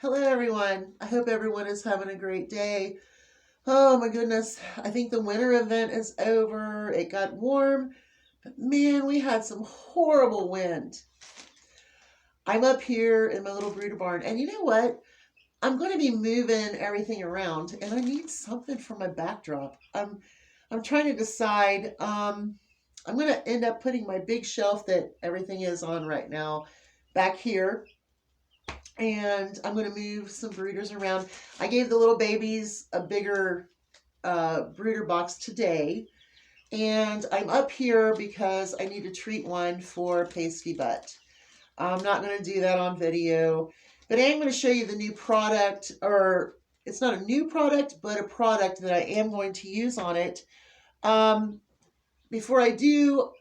Hello, everyone. I hope everyone is having a great day. Oh my goodness. I think the winter event is over. It got warm, but man, we had some horrible wind. I'm up here in my little brooder barn, and you know what? I'm going to be moving everything around, and I need something for my backdrop. I'm trying to decide. I'm going to end up putting my big shelf that everything is on right now back here, and I'm going to move some brooders around. I gave the little babies a bigger brooder box today, and I'm up here because I need to treat one for pasty butt. I'm not going to do that on video, but I am going to show you the new product, or it's not a new product, but a product that I am going to use on it. Before I do,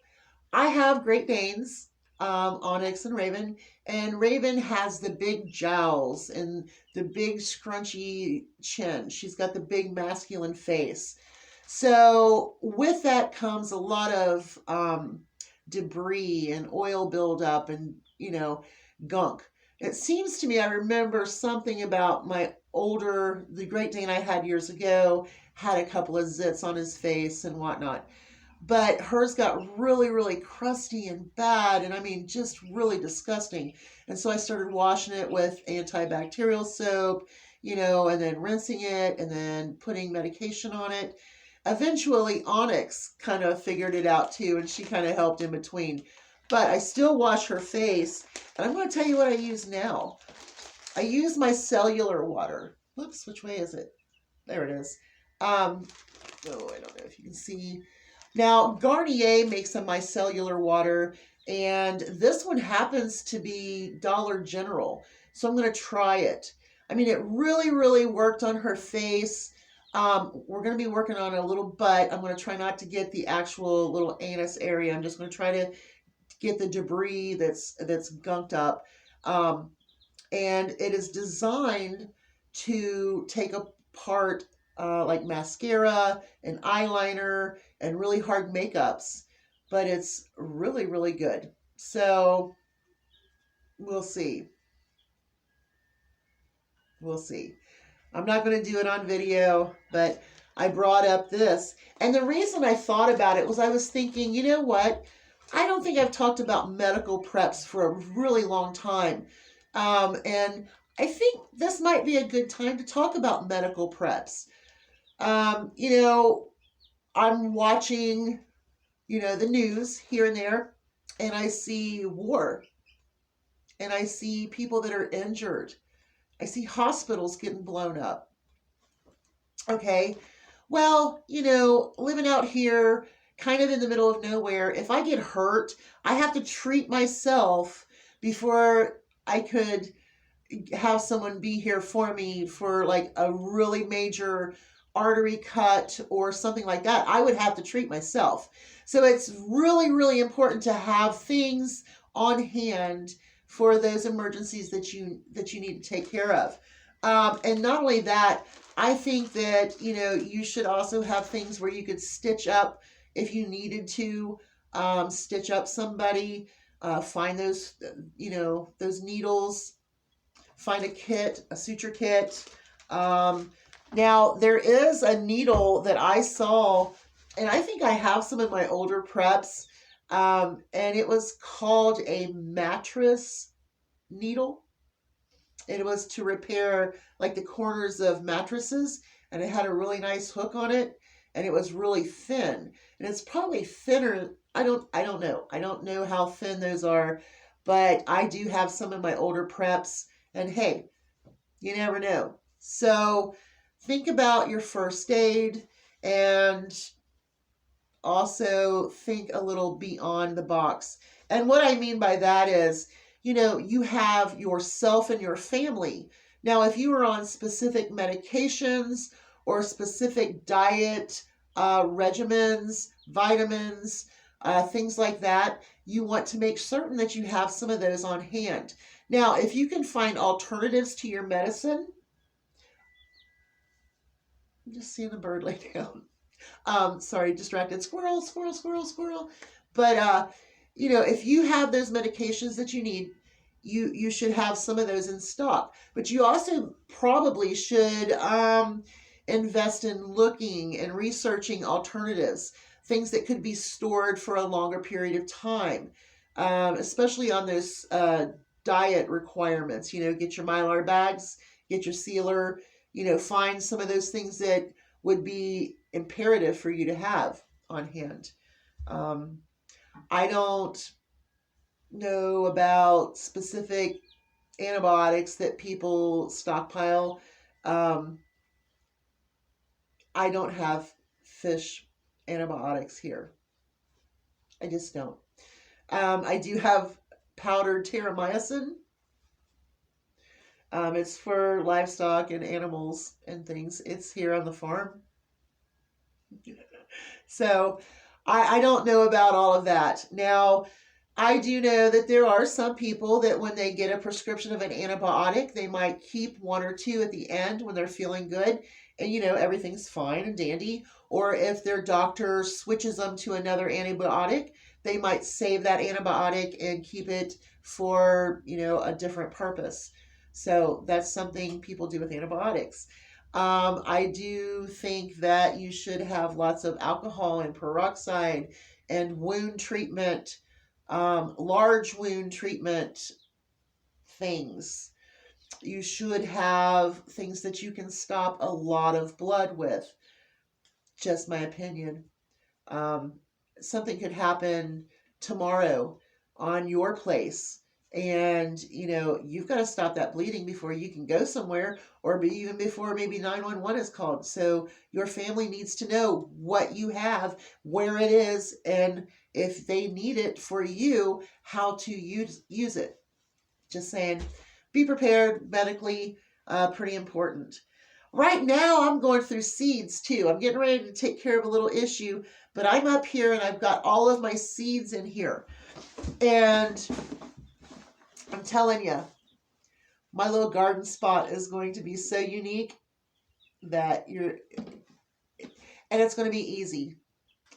I have Great Danes, Onyx and Raven, and Raven has the big jowls and the big scrunchy chin. She's got the big masculine face. So with that comes a lot of debris and oil buildup and, gunk. It seems to me I remember something about the Great Dane I had years ago had a couple of zits on his face and whatnot, but hers got really, really crusty and bad, and I mean, just really disgusting. And so I started washing it with antibacterial soap, and then rinsing it and then putting medication on it. Eventually, Onyx kind of figured it out too, and she kind of helped in between. But I still wash her face, and I'm going to tell you what I use now. I use my cellular water. Whoops, which way is it? There it is. Oh, I don't know if you can see. Now, Garnier makes a micellar water, and this one happens to be Dollar General, so I'm going to try it. I mean, it really, really worked on her face. We're going to be working on a little butt. I'm going to try not to get the actual little anus area. I'm just going to try to get the debris that's gunked up. And it is designed to take apart like mascara and eyeliner and really hard makeups, but it's really, really good. So we'll see. We'll see. I'm not going to do it on video, but I brought up this. And the reason I thought about it was I was thinking, you know what? I don't think I've talked about medical preps for a really long time. And I think this might be a good time to talk about medical preps. Um, you know, I'm watching, the news here and there, and I see war, and I see people that are injured. I see hospitals getting blown up. Okay. Well, living out here, kind of in the middle of nowhere, if I get hurt, I have to treat myself before I could have someone be here for me for like a really major artery cut or something like that. I would have to treat myself. So it's really, really important to have things on hand for those emergencies that you need to take care of. And not only that, I think that you should also have things where you could stitch up if you needed to stitch up somebody. Find those those needles. Find a kit, a suture kit. Now, there is a needle that I saw, and I think I have some in my older preps, and it was called a mattress needle. It was to repair like the corners of mattresses, and it had a really nice hook on it, and it was really thin. And it's probably thinner. I don't know. I don't know how thin those are, but I do have some in my older preps. And hey, you never know. So think about your first aid, and also think a little beyond the box. And what I mean by that is, you have yourself and your family. Now, if you are on specific medications or specific diet regimens, vitamins, things like that, you want to make certain that you have some of those on hand. Now, if you can find alternatives to your medicine, I'm just seeing a bird lay down. Sorry, distracted. Squirrel, squirrel, squirrel, squirrel. But, if you have those medications that you need, you should have some of those in stock. But you also probably should invest in looking and researching alternatives, things that could be stored for a longer period of time, especially on those diet requirements. Get your Mylar bags, get your sealer, find some of those things that would be imperative for you to have on hand. Um, I don't know about specific antibiotics that people stockpile. Um, I don't have fish antibiotics here. I just don't. I do have powdered terramycin. It's for livestock and animals and things. It's here on the farm. So I don't know about all of that. Now, I do know that there are some people that when they get a prescription of an antibiotic, they might keep one or two at the end when they're feeling good and everything's fine and dandy. Or if their doctor switches them to another antibiotic, they might save that antibiotic and keep it for a different purpose. So that's something people do with antibiotics. I do think that you should have lots of alcohol and peroxide and wound treatment, large wound treatment things. You should have things that you can stop a lot of blood with. Just my opinion. Um, Something could happen tomorrow on your place. And, you've got to stop that bleeding before you can go somewhere, or even before maybe 911 is called. So your family needs to know what you have, where it is, and if they need it for you, how to use it. Just saying, be prepared medically, pretty important. Right now, I'm going through seeds too. I'm getting ready to take care of a little issue, but I'm up here and I've got all of my seeds in here. And I'm telling you, my little garden spot is going to be so unique that and it's going to be easy.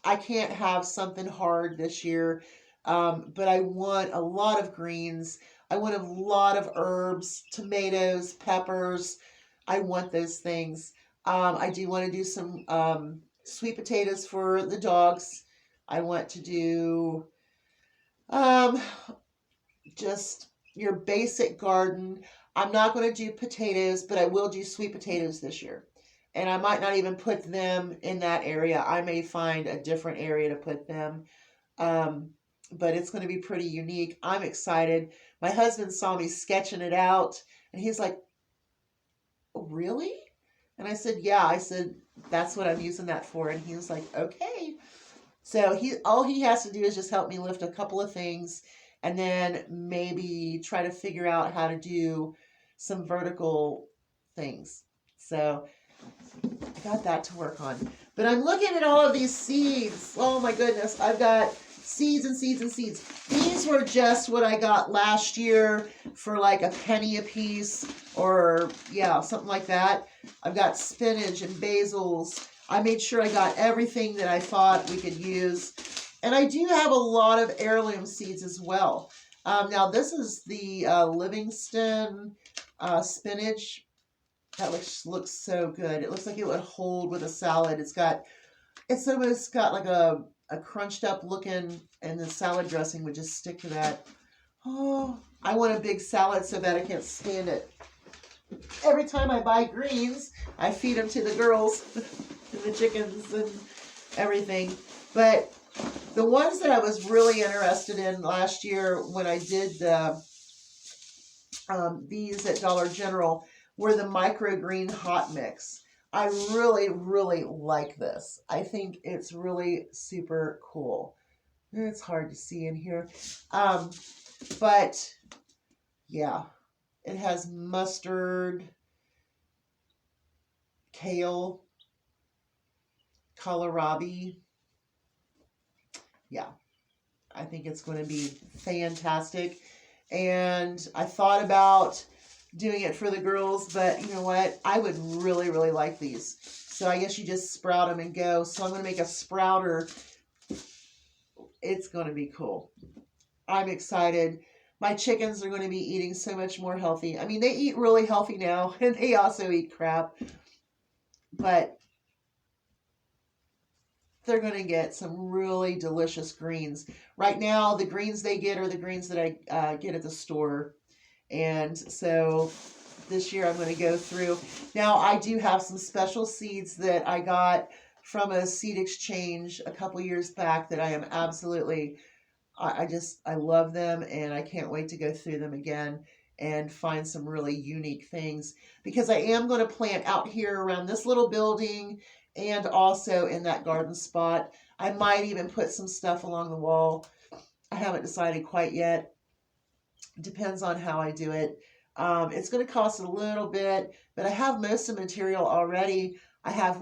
I can't have something hard this year, but I want a lot of greens. I want a lot of herbs, tomatoes, peppers. I want those things. I do want to do some sweet potatoes for the dogs. I want to do um, just your basic garden. I'm not going to do potatoes, but I will do sweet potatoes this year. And I might not even put them in that area. I may find a different area to put them. Um, but it's going to be pretty unique. I'm excited. My husband saw me sketching it out, and he's like, "Oh, really?" And I said, "Yeah." I said, "That's what I'm using that for." And he was like, "Okay." So all he has to do is just help me lift a couple of things, and then maybe try to figure out how to do some vertical things. So I got that to work on. But I'm looking at all of these seeds. Oh my goodness. I've got seeds and seeds and seeds. These were just what I got last year for like a penny a piece, or yeah, something like that. I've got spinach and basils. I made sure I got everything that I thought we could use. And I do have a lot of heirloom seeds as well. Now this is the Livingston spinach. That looks so good. It looks like it would hold with a salad. It's almost got like a crunched up looking, and the salad dressing would just stick to that. Oh, I want a big salad so bad I can't stand it. Every time I buy greens, I feed them to the girls and the chickens and everything. But the ones that I was really interested in last year when I did these at Dollar General were the microgreen hot mix. I really, really like this. I think it's really super cool. It's hard to see in here. But yeah, it has mustard, kale, kohlrabi. Yeah, I think it's going to be fantastic. And I thought about doing it for the girls, but you know what? I would really, really like these. So I guess you just sprout them and go. So I'm going to make a sprouter. It's going to be cool. I'm excited. My chickens are going to be eating so much more healthy. I mean, they eat really healthy now, and they also eat crap. But they're going to get some really delicious greens. Right now, the greens they get are the greens that I get at the store. And so this year I'm going to go through. Now, I do have some special seeds that I got from a seed exchange a couple years back that I am absolutely, I love them, and I can't wait to go through them again and find some really unique things, because I am going to plant out here around this little building and also in that garden spot. I might even put some stuff along the wall. I haven't decided quite yet. Depends on how I do it. It's going to cost a little bit, but I have most of the material already. I have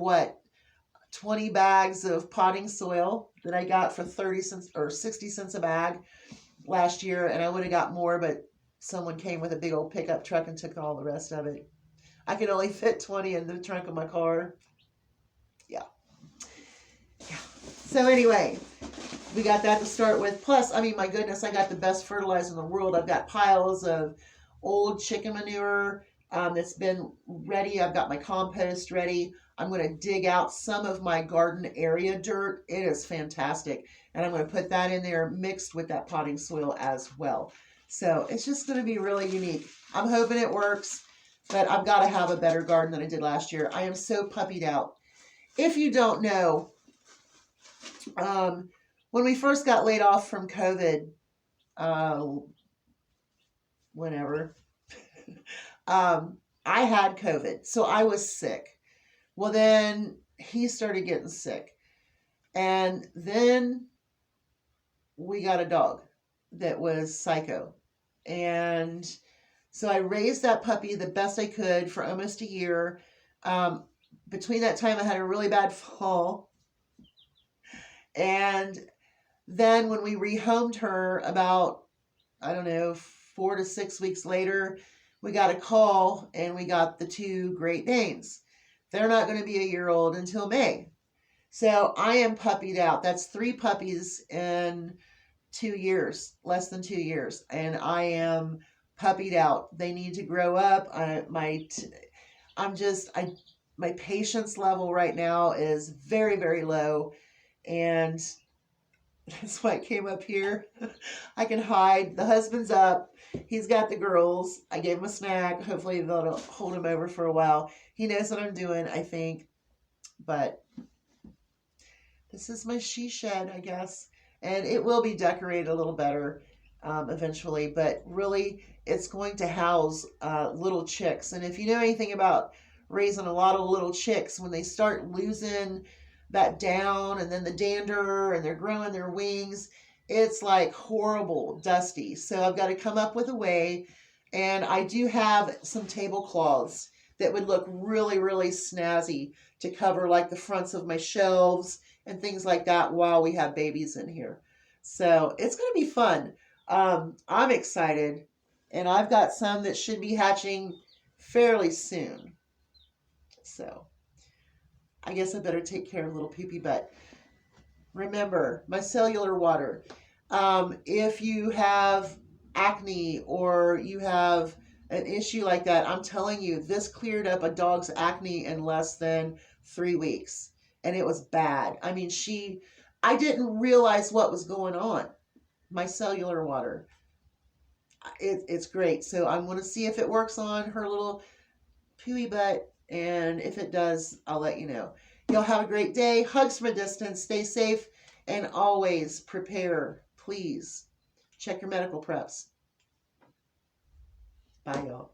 20 bags of potting soil that I got for 30 cents or 60 cents a bag last year, and I would have got more, but someone came with a big old pickup truck and took all the rest of it. I could only fit 20 in the trunk of my car. Yeah. So anyway, we got that to start with. Plus, I mean, my goodness, I got the best fertilizer in the world. I've got piles of old chicken manure that's been ready. I've got my compost ready. I'm going to dig out some of my garden area dirt. It is fantastic. And I'm going to put that in there mixed with that potting soil as well. So it's just going to be really unique. I'm hoping it works, but I've got to have a better garden than I did last year. I am so puppied out. If you don't know, when we first got laid off from COVID, whenever, I had COVID, so I was sick. Well, then he started getting sick, and then we got a dog that was psycho, and so I raised that puppy the best I could for almost a year. Between that time, I had a really bad fall, and then when we rehomed her about, I don't know, 4 to 6 weeks later, we got a call and we got the 2 Great Danes. They're not going to be a year old until May. So I am puppied out. That's 3 puppies in 2 years, less than 2 years. And I am puppied out. They need to grow up. My patience level right now is very, very low. And that's why I came up here. I can hide. The husband's up. He's got the girls. I gave him a snack. Hopefully they'll hold him over for a while. He knows what I'm doing, I think. But this is my she shed, I guess. And it will be decorated a little better eventually. But really, it's going to house little chicks. And if you know anything about raising a lot of little chicks, when they start losing that down and then the dander and they're growing their wings, it's like horrible, dusty. So I've got to come up with a way. And I do have some tablecloths that would look really, really snazzy to cover like the fronts of my shelves and things like that while we have babies in here. So it's going to be fun. I'm excited, and I've got some that should be hatching fairly soon. So I guess I better take care of little Pee-Pee Butt. Remember, micellar water. If you have acne or you have an issue like that, I'm telling you, this cleared up a dog's acne in less than 3 weeks. And it was bad. I mean, I didn't realize what was going on. Micellar water. It's great. So I'm going to see if it works on her little Pee-Wee Butt. And if it does, I'll let you know. Y'all have a great day. Hugs from a distance. Stay safe. And always prepare. Please check your medical preps. Bye, y'all.